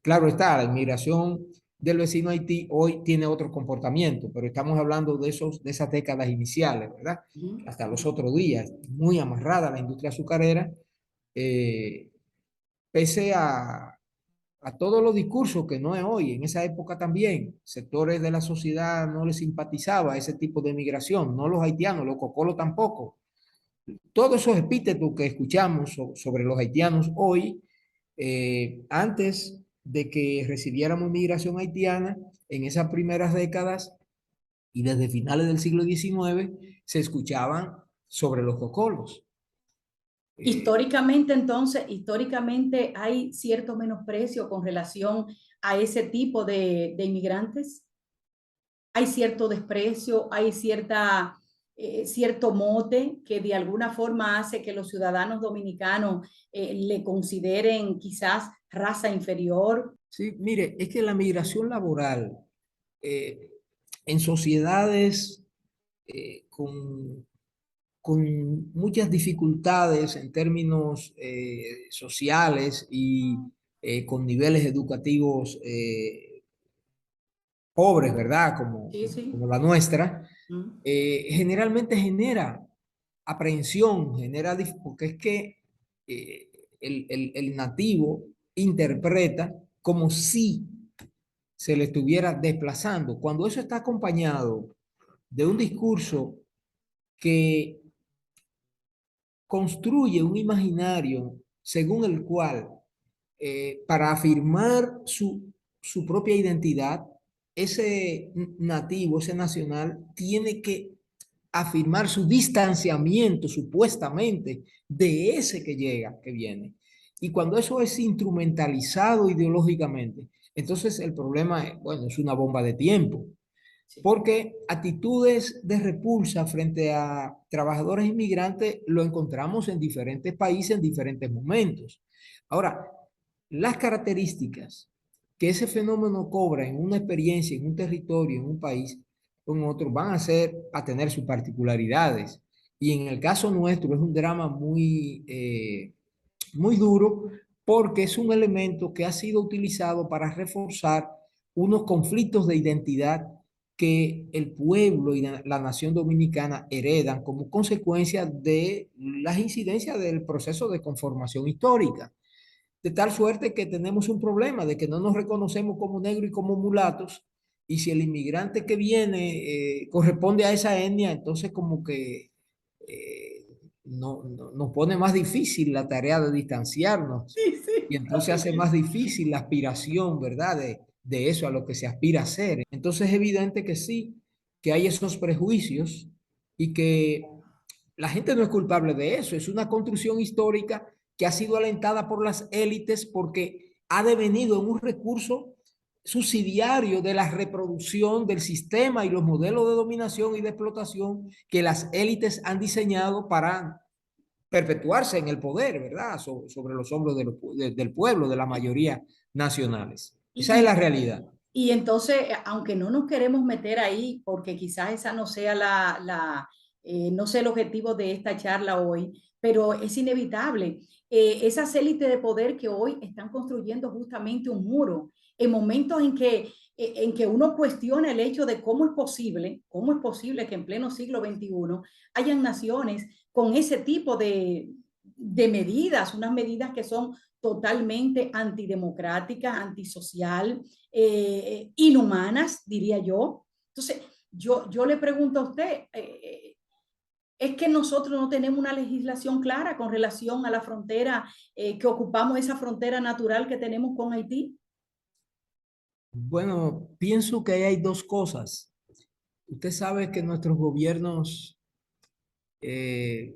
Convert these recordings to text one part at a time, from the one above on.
Claro está, la inmigración del vecino Haití hoy tiene otro comportamiento, pero estamos hablando de esas décadas iniciales, ¿verdad? Ujú. Hasta los otros días, muy amarrada a la industria azucarera, eh, pese a todos los discursos que no es hoy, en esa época también, sectores de la sociedad no les simpatizaba ese tipo de migración, no los haitianos, los cocolos tampoco. Todos esos epítetos que escuchamos sobre los haitianos hoy, antes de que recibiéramos inmigración haitiana, en esas primeras décadas y desde finales del siglo XIX, se escuchaban sobre los cocolos. Eh, Históricamente, entonces, históricamente hay cierto menosprecio con relación a ese tipo de inmigrantes. Hay cierto desprecio, hay cierto mote que de alguna forma hace que los ciudadanos dominicanos le consideren quizás raza inferior. sí, mire, es que la migración laboral eh, en sociedades con muchas dificultades en términos sociales y con niveles educativos pobres, ¿verdad? Sí, sí. Como la nuestra, Mm. generalmente genera aprehensión, porque es que el nativo interpreta como si se le estuviera desplazando. Cuando eso está acompañado de un discurso que construye un imaginario según el cual, para afirmar su propia identidad, ese nativo, ese nacional, tiene que afirmar su distanciamiento supuestamente de ese que llega, que viene. Y cuando eso es instrumentalizado ideológicamente, entonces el problema, bueno, es una bomba de tiempo. Sí. Porque actitudes de repulsa frente a trabajadores inmigrantes lo encontramos en diferentes países en diferentes momentos. Ahora, las características que ese fenómeno cobra en una experiencia, en un territorio, en un país, con otro, a tener sus particularidades. Y en el caso nuestro es un drama muy duro porque es un elemento que ha sido utilizado para reforzar unos conflictos de identidad que el pueblo y la nación dominicana heredan como consecuencia de las incidencias del proceso de conformación histórica. De tal suerte que tenemos un problema de que no nos reconocemos como negros y como mulatos, y si el inmigrante que viene corresponde a esa etnia, entonces como que nos pone más difícil la tarea de distanciarnos, Sí, y sí, entonces así hace más mismo. difícil la aspiración, ¿verdad? De eso a lo que se aspira a ser. Entonces es evidente que sí, que hay esos prejuicios y que la gente no es culpable de eso, es una construcción histórica que ha sido alentada por las élites porque ha devenido en un recurso subsidiario de la reproducción del sistema y los modelos de dominación y de explotación que las élites han diseñado para perpetuarse en el poder, ¿verdad? Sobre los hombros del pueblo, de la mayoría nacionales. Esa es la Y, realidad. y entonces, aunque no nos queremos meter ahí, porque quizás esa no sea no sea el objetivo de esta charla hoy, pero es inevitable. Esas élites de poder que hoy están construyendo justamente un muro, en momentos en que uno cuestiona el hecho de cómo es posible que en pleno siglo XXI hayan naciones con ese tipo de medidas, unas medidas que son totalmente antidemocráticas, antisocial, inhumanas, diría yo. Entonces, yo le pregunto a usted, ¿es que nosotros no tenemos una legislación clara con relación a la frontera, que ocupamos esa frontera natural que tenemos con Haití? Bueno, pienso que ahí hay dos cosas. Usted sabe que nuestros gobiernos eh,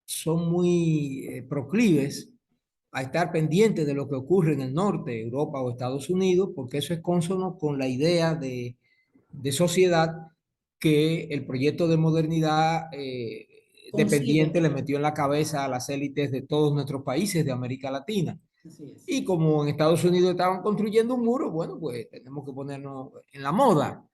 son muy proclives a estar pendientes de lo que ocurre en el norte, Europa o Estados Unidos, porque eso es cónsono con la idea de sociedad que el proyecto de modernidad Concibe. dependiente le metió en la cabeza a las élites de todos nuestros países de América Latina. Así es. Y como en Estados Unidos estaban construyendo un muro, bueno, pues tenemos que ponernos en la moda.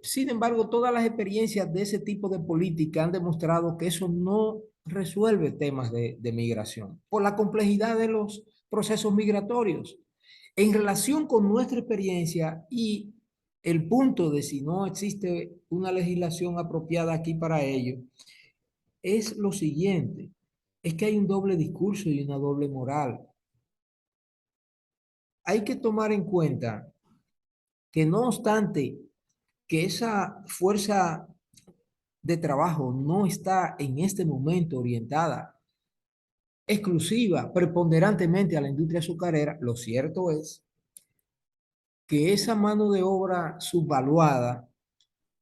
Sin embargo, todas las experiencias de ese tipo de política han demostrado que eso no resuelve temas de migración por la complejidad de los procesos migratorios. En relación con nuestra experiencia y el punto de si no existe una legislación apropiada aquí para ello, es lo siguiente, es que hay un doble discurso y una doble moral. Hay que tomar en cuenta que no obstante que esa fuerza de trabajo no está en este momento orientada exclusiva, preponderantemente a la industria azucarera, lo cierto es que esa mano de obra subvaluada,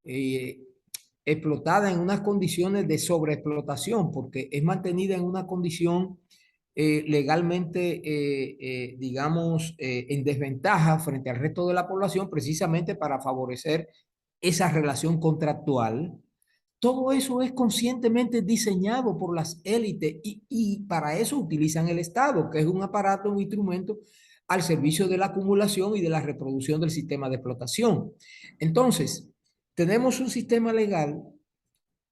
eh, explotada en unas condiciones de sobreexplotación, porque es mantenida en una condición legalmente, digamos, en desventaja frente al resto de la población, precisamente para favorecer esa relación contractual. Todo eso es conscientemente diseñado por las élites y para eso utilizan el Estado, que es un aparato, un instrumento al servicio de la acumulación y de la reproducción del sistema de explotación. Entonces, tenemos un sistema legal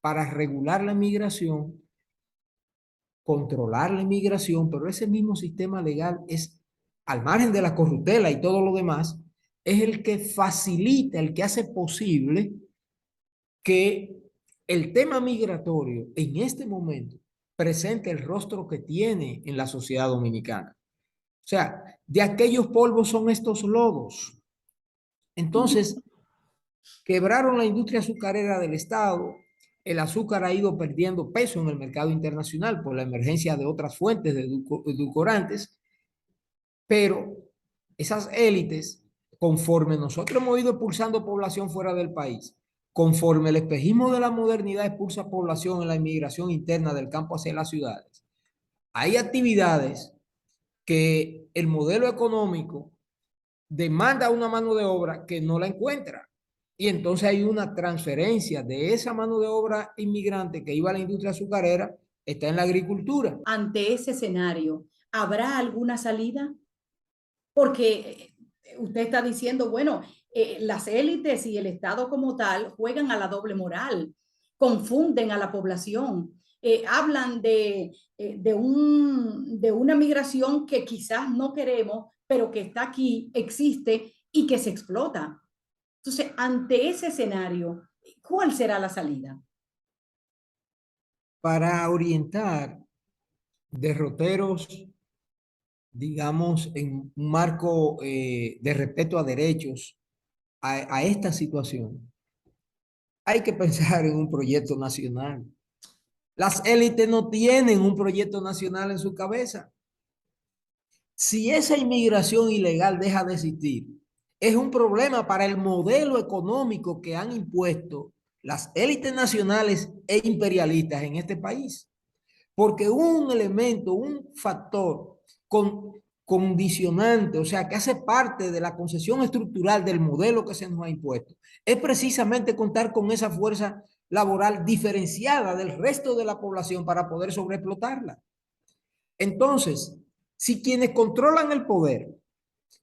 para regular la inmigración, controlar la inmigración, pero ese mismo sistema legal es, al margen de la corruptela y todo lo demás, es el que facilita, el que hace posible que el tema migratorio en este momento presente el rostro que tiene en la sociedad dominicana. O sea, de aquellos polvos son estos lodos. Entonces, quebraron la industria azucarera del Estado, el azúcar ha ido perdiendo peso en el mercado internacional por la emergencia de otras fuentes de edulcorantes, pero esas élites, conforme nosotros hemos ido expulsando población fuera del país, conforme el espejismo de la modernidad expulsa población en la inmigración interna del campo hacia las ciudades, hay actividades que el modelo económico demanda una mano de obra que no la encuentra. Y entonces hay una transferencia de esa mano de obra inmigrante que iba a la industria azucarera, está en la agricultura. Ante ese escenario, ¿habrá alguna salida? Porque usted está diciendo, bueno, las élites y el Estado como tal juegan a la doble moral, confunden a la población, hablan de una migración que quizás no queremos, pero que está aquí, existe y que se explota. Entonces, ante ese escenario, ¿cuál será la salida? Para orientar derroteros, digamos, en un marco de respeto a derechos a esta situación, hay que pensar en un proyecto nacional. Las élites no tienen un proyecto nacional en su cabeza. Si esa inmigración ilegal deja de existir, es un problema para el modelo económico que han impuesto las élites nacionales e imperialistas en este país. Porque un elemento, un factor condicionante, o sea, que hace parte de la concesión estructural del modelo que se nos ha impuesto, es precisamente contar con esa fuerza laboral diferenciada del resto de la población para poder sobreexplotarla. Entonces, si quienes controlan el poder,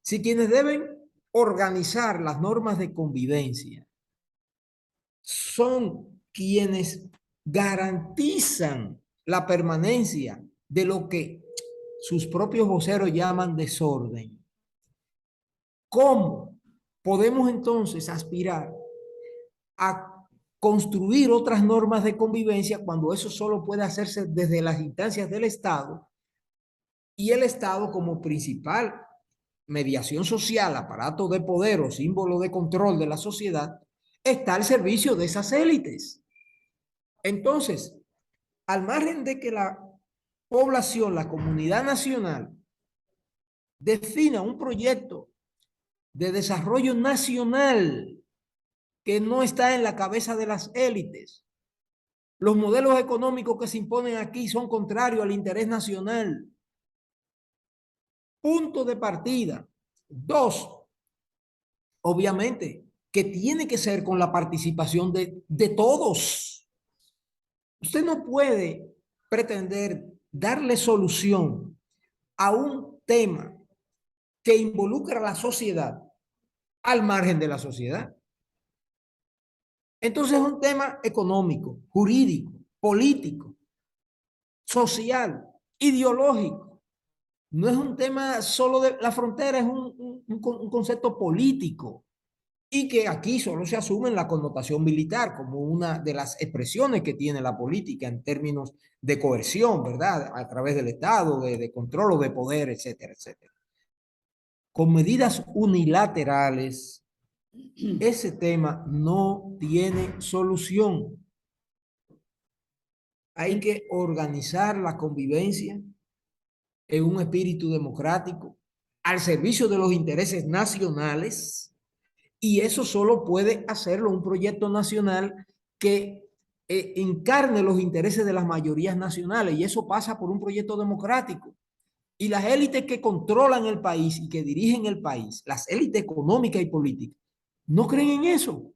si quienes deben organizar las normas de convivencia, son quienes garantizan la permanencia de lo que sus propios voceros llaman desorden. ¿Cómo podemos entonces aspirar a construir otras normas de convivencia cuando eso solo puede hacerse desde las instancias del Estado y el Estado como principal mediación social, aparato de poder o símbolo de control de la sociedad, está al servicio de esas élites? Entonces, al margen de que la población, la comunidad nacional, defina un proyecto de desarrollo nacional que no está en la cabeza de las élites, los modelos económicos que se imponen aquí son contrarios al interés nacional. Punto de partida. Dos, obviamente, que tiene que ser con la participación de todos. Usted no puede pretender darle solución a un tema que involucra a la sociedad al margen de la sociedad. Entonces es un tema económico, jurídico, político, social, ideológico. No es un tema solo de la frontera, es un concepto político y que aquí solo se asume en la connotación militar como una de las expresiones que tiene la política en términos de coerción, ¿verdad? A través del Estado, de control o de poder, etcétera, etcétera. Con medidas unilaterales, ese tema no tiene solución. Hay que organizar la convivencia en un espíritu democrático al servicio de los intereses nacionales, y eso solo puede hacerlo un proyecto nacional que encarne los intereses de las mayorías nacionales, y eso pasa por un proyecto democrático. Y las élites que controlan el país y que dirigen el país, las élites económicas y políticas, no creen en eso.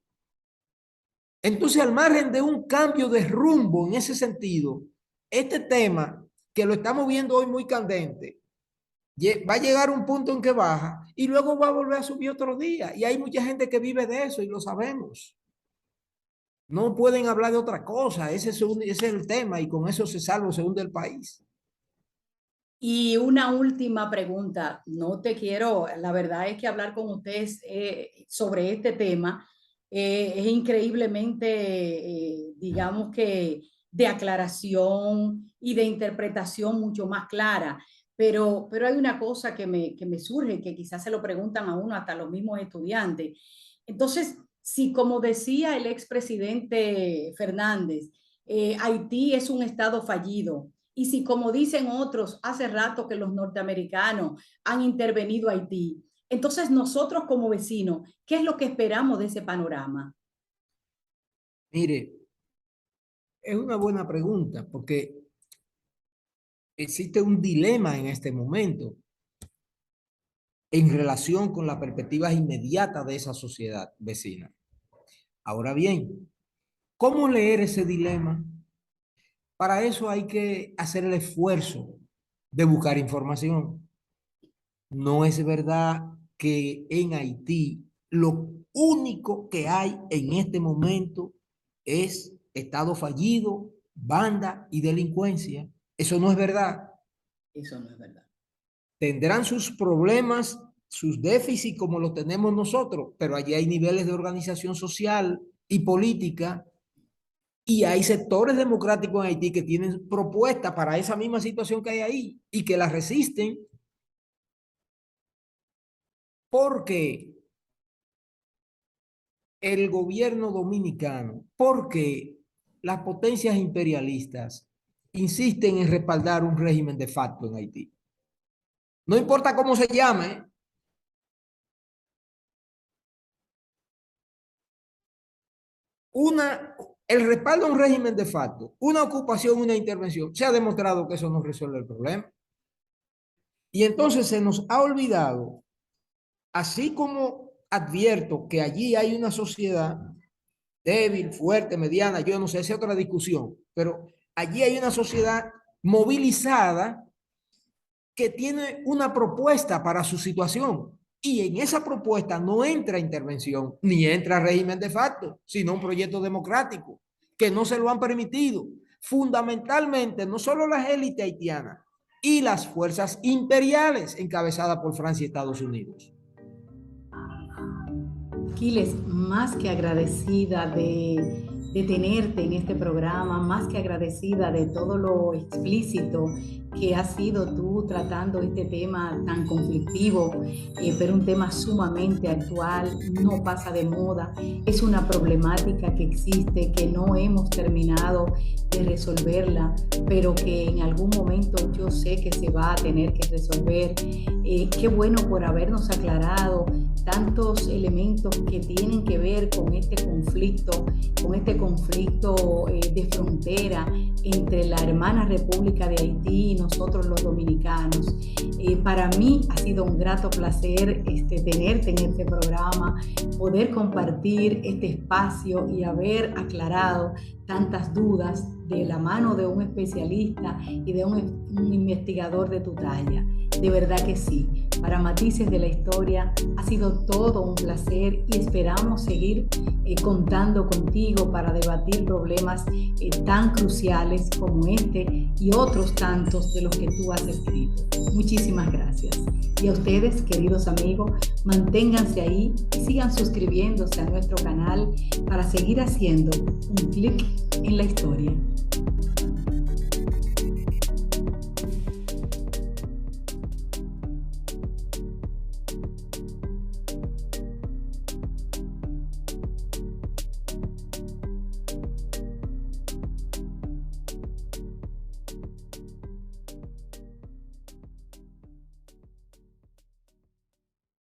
Entonces, al margen de un cambio de rumbo en ese sentido, este tema que lo estamos viendo hoy muy candente, va a llegar un punto en que baja y luego va a volver a subir otro día. Y hay mucha gente que vive de eso y lo sabemos. No pueden hablar de otra cosa. Ese es el tema y con eso se salva, se hunde el país. Y una última pregunta, no te quiero, la verdad es que hablar con ustedes sobre este tema es increíblemente, digamos que, de aclaración y de interpretación mucho más clara. Pero hay una cosa que me surge, que quizás se lo preguntan a uno hasta los mismos estudiantes. Entonces, si como decía el expresidente Fernández, Haití es un estado fallido, y si, como dicen otros, hace rato que los norteamericanos han intervenido a Haití, entonces nosotros como vecinos, ¿qué es lo que esperamos de ese panorama? Mire, es una buena pregunta porque existe un dilema en este momento en relación con las perspectivas inmediatas de esa sociedad vecina. Ahora bien, ¿cómo leer ese dilema? Para eso hay que hacer el esfuerzo de buscar información. No es verdad que en Haití lo único que hay en este momento es estado fallido, banda y delincuencia. Eso no es verdad. Eso no es verdad. Tendrán sus problemas, sus déficits como los tenemos nosotros, pero allí hay niveles de organización social y política, y hay sectores democráticos en Haití que tienen propuestas para esa misma situación que hay ahí y que la resisten porque el gobierno dominicano, porque las potencias imperialistas insisten en respaldar un régimen de facto en Haití. No importa cómo se llame, el respaldo a un régimen de facto, una ocupación, una intervención, se ha demostrado que eso no resuelve el problema. Y entonces se nos ha olvidado, así como advierto que allí hay una sociedad débil, fuerte, mediana, yo no sé, esa es otra discusión, pero allí hay una sociedad movilizada que tiene una propuesta para su situación. Y en esa propuesta no entra intervención, ni entra régimen de facto, sino un proyecto democrático, que no se lo han permitido. Fundamentalmente, no solo las élites haitianas y las fuerzas imperiales encabezadas por Francia y Estados Unidos. Aquiles, más que agradecida de tenerte en este programa, más que agradecida de todo lo explícito que has sido tú tratando este tema tan conflictivo, pero un tema sumamente actual, no pasa de moda, es una problemática que existe, que no hemos terminado de resolverla, pero que en algún momento yo sé que se va a tener que resolver. Qué bueno por habernos aclarado tantos elementos que tienen que ver con este conflicto de frontera entre la hermana República de Haití y nosotros los dominicanos. Para mí ha sido un grato placer tenerte en este programa, poder compartir este espacio y haber aclarado tantas dudas de la mano de un especialista y de un investigador de tu talla. De verdad que sí. Para Matices de la Historia ha sido todo un placer y esperamos seguir contando contigo para debatir problemas tan cruciales como este y otros tantos de los que tú has escrito. Muchísimas gracias. Y a ustedes, queridos amigos, manténganse ahí y sigan suscribiéndose a nuestro canal para seguir haciendo un clic en la historia.